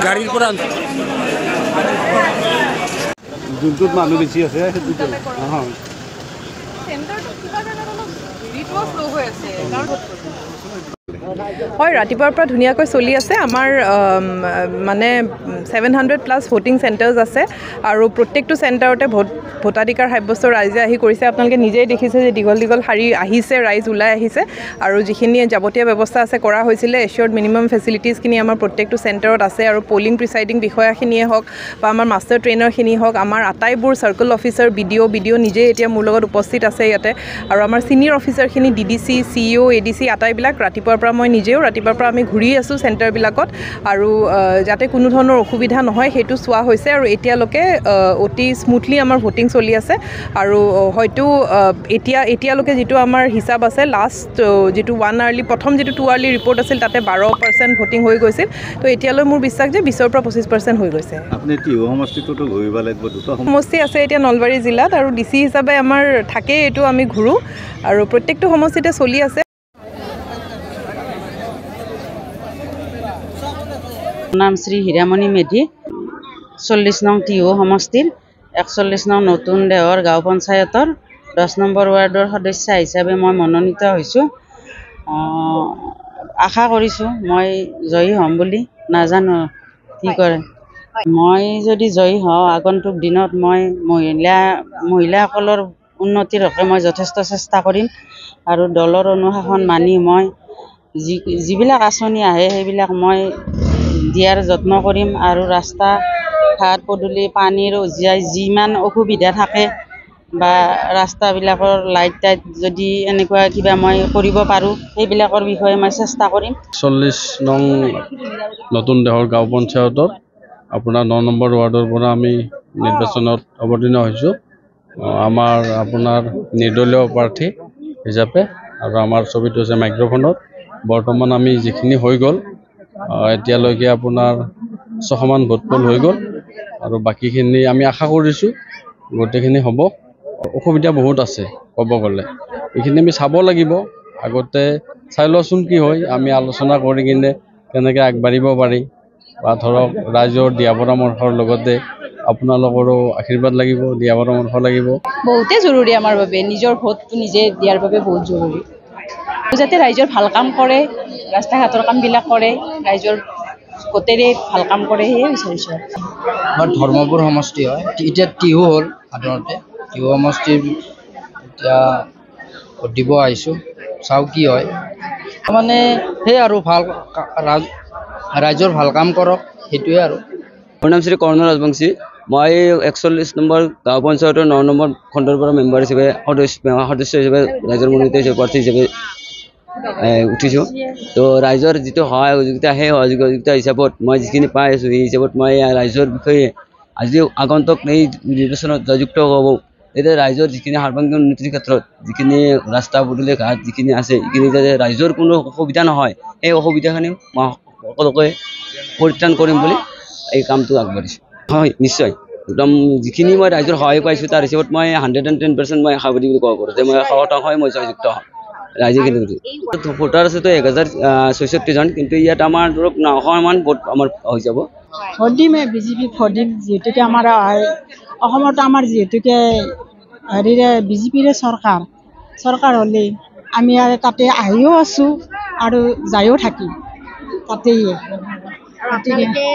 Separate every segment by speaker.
Speaker 1: গাড়ীৰ পৰা যোনটোত মানুহ বেছি আছে
Speaker 2: হয়, ৰাতিপুৱাৰ পৰা ধুনীয়াকৈ চলি আছে। আমাৰ মানে 700+ ভোটিং চেণ্টাৰ্ছ আছে আৰু প্ৰত্যেকটো চেণ্টাৰতে ভোটাধিকাৰ সাব্যস্ত ৰাইজে আহি কৰিছে। আপোনালোকে নিজেই দেখিছে যে দীঘল দীঘল শাৰী আহিছে, ৰাইজ ওলাই আহিছে আৰু যিখিনি যাৱতীয় ব্যৱস্থা আছে কৰা হৈছিলে। এচিয়ৰ্ড মিনিমাম ফেচিলিটিছখিনি আমাৰ প্ৰত্যেকটো চেণ্টাৰত আছে আৰু পলিং প্ৰিচাইডিং বিষয়াখিনিয়ে হওক বা আমাৰ মাষ্টাৰ ট্ৰেইনাৰখিনি হওক, আমাৰ আটাইবোৰ চাৰ্কল অফিচাৰ, বিডিঅ' নিজেই এতিয়া মোৰ লগত উপস্থিত আছে ইয়াতে আৰু আমাৰ ছিনিয়ৰ অফিচাৰখিনি DDC, CEO, ADC আটাইবিলাক ৰাতিপুৱাৰ পৰা মই নিজেও ৰাতিপুৱাৰ পৰা আমি ঘূৰি আছোঁ চেণ্টাৰবিলাকত আৰু যাতে কোনো ধৰণৰ অসুবিধা নহয় সেইটো চোৱা হৈছে আৰু এতিয়ালৈকে অতি স্মুথলি আমাৰ ভোটিং চলি আছে আৰু হয়তো এতিয়ালৈকে যিটো আমাৰ হিচাপ আছে লাষ্ট যিটো প্ৰথম যিটো 2 আৰ্লি ৰিপৰ্ট আছিল তাতে 12% ভোটিং হৈ গৈছিল। তো এতিয়ালৈ মোৰ বিশ্বাস যে 20% পৰা 25% হৈ গৈছে।
Speaker 1: আপুনি টিহু সমষ্টিটোতো ঘূৰিব লাগিব, দুটা
Speaker 2: সমষ্টি আছে এতিয়া নলবাৰী জিলাত আৰু DC হিচাপে আমাৰ থাকেই, এইটো আমি ঘূৰোঁ আৰু প্ৰত্যেকটো সমষ্টিতে চলি আছে।
Speaker 3: নাম শ্ৰী হীৰামণি মেধি, 40 নং টিহু সমষ্টিৰ 41 নং নতুন দেহৰ গাঁও পঞ্চায়তৰ 10 নম্বৰ ৱাৰ্ডৰ সদস্য হিচাপে মই মনোনীত হৈছোঁ। আশা কৰিছোঁ মই জয়ী হ'ম বুলি, নাজানো কি কৰে। মই যদি জয়ী হওঁ আগন্তুক দিনত মই মহিলাসকলৰ উন্নতিৰ হকে মই যথেষ্ট চেষ্টা কৰিম আৰু দলৰ অনুশাসন মানি মই যিবিলাক আঁচনি আহে সেইবিলাক মই দিয়াৰ যত্ন কৰিম আৰু ৰাস্তা ঘাট পদূলি পানীৰ যিমান অসুবিধা থাকে বা ৰাস্তাবিলাকৰ লাইট টাইট যদি এনেকুৱা কিবা মই কৰিব পাৰোঁ সেইবিলাকৰ বিষয়ে মই চেষ্টা কৰিম।
Speaker 4: 40 নং নতুন দেহৰ গাঁও পঞ্চায়তৰ আপোনাৰ 9 নম্বৰ ৱাৰ্ডৰ পৰা আমি নিৰ্বাচনত অৱতীৰ্ণ হৈছোঁ। আমাৰ আপোনাৰ নিৰ্দলীয় প্ৰাৰ্থী হিচাপে আৰু আমাৰ ছবিটো হৈছে মাইক্ৰফোনত। বৰ্তমান আমি যিখিনি হৈ গ'ল এতিয়ালৈকে আপোনাৰ 6মান ভোট পোল হৈ গ'ল আৰু বাকীখিনি আমি আশা কৰিছোঁ গোটেইখিনি হ'ব। অসুবিধা বহুত আছে ক'ব গ'লে, এইখিনি আমি চাব লাগিব। আগতে চাই লোৱাচোন কি হয়, আমি আলোচনা কৰি কিনে কেনেকৈ আগবাঢ়িব পাৰি বা ধৰক ৰাইজৰ দিহা পৰামৰ্শৰ লগতে আপোনালোকৰো আশীৰ্বাদ লাগিব, দিহা পৰামৰ্শ লাগিব।
Speaker 5: বহুতেই জৰুৰী আমাৰ বাবে, নিজৰ ভোটটো নিজে দিয়াৰ বাবে বহুত জৰুৰী। যাতে ৰাইজৰ ভাল কাম কৰে, ৰাস্তা ঘাটৰ কামবিলাক কৰে, ৰাইজৰ গোটেৰে ভাল কাম কৰে, সেয়ে বিচাৰিছোঁ।
Speaker 6: আমাৰ ধৰ্মপুৰ সমষ্টি হয়, এতিয়া টিহু হ'ল সাধাৰণতে। টিহু সমষ্টিৰ এতিয়া ভোট দিব আহিছোঁ, চাওঁ কি হয়। মানে সেই আৰু ভাল ৰাইজৰ ভাল কাম কৰক, সেইটোৱে আৰু।
Speaker 7: মোৰ নাম শ্ৰী কৰ্ণ ৰাজবংশী। মই 41 নম্বৰ গাঁও পঞ্চায়তৰ 9 নম্বৰ খণ্ডৰ পৰা মেম্বাৰ হিচাপে সদস্য হিচাপে ৰাইজৰ মনোনীত প্ৰাৰ্থী হিচাপে উঠিছোঁ। তো ৰাইজৰ যিটো সহায় সহযোগিতা, সেই সহযোগিতা হিচাপত মই যিখিনি পাই আছোঁ সেই হিচাপত মই ৰাইজৰ বিষয়ে আজি আগন্তুক এই নিৰ্বাচনত জয়যুক্ত হ'ব। এতিয়া ৰাইজৰ যিখিনি সৰ্বাংগীন উন্নতিৰ ক্ষেত্ৰত যিখিনি ৰাস্তা পদূলি ঘাট যিখিনি আছে সেইখিনি যাতে ৰাইজৰ কোনো অসুবিধা নহয়, সেই অসুবিধাখিনি মই সকলোকে পৰিত্ৰাণ কৰিম বুলি এই কামটো আগবাঢ়িছোঁ। হয়, নিশ্চয় একদম যিখিনি মই ৰাইজৰ সহায় পাইছোঁ তাৰ হিচাপত মই 110% মই আশাবাদী বুলি ক'ব পাৰোঁ যে মই 100% মই জয়যুক্ত হ'ম। ৰাইজে কিন্তু ভোটাৰ আছেতো 1066 জন, কিন্তু ইয়াত আমাৰ ধৰক 900মান ভোট আমাৰ হৈ যাব।
Speaker 8: ভোট দিম, বিজেপি ভোট দিম, যিহেতুকে আমাৰ অসমত আমাৰ যিহেতুকে বিজেপিৰে চৰকাৰ হ'লে আমি আৰু তাতে আহিও আছোঁ আৰু যায়ো থাকিম তাতেই। গতিকে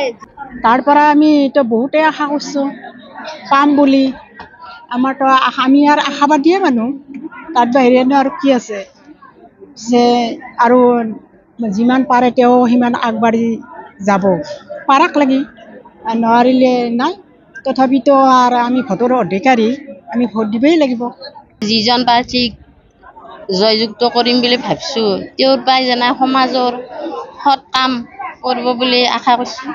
Speaker 8: তাৰ পৰা আমি এতিয়া বহুতেই আশা কৰিছোঁ পাম বুলি। আমাৰতো আমি আৰু আশাবাদীয়ে মানুহ, তাত বাহিৰেনো আৰু কি আছে যে আৰু যিমান পাৰে তেওঁ সিমান আগবাঢ়ি যাব পাৰাক লাগি, নোৱাৰিলে নাই। তথাপিতো আৰু আমি ভোটৰ অধিকাৰী, আমি ভোট দিবই লাগিব।
Speaker 9: যিজন প্ৰাৰ্থীক জয়যুক্ত কৰিম বুলি ভাবিছোঁ তেওঁৰ পৰাই যেনে সমাজৰ সৎ কাম কৰিব বুলি আশা কৰিছোঁ।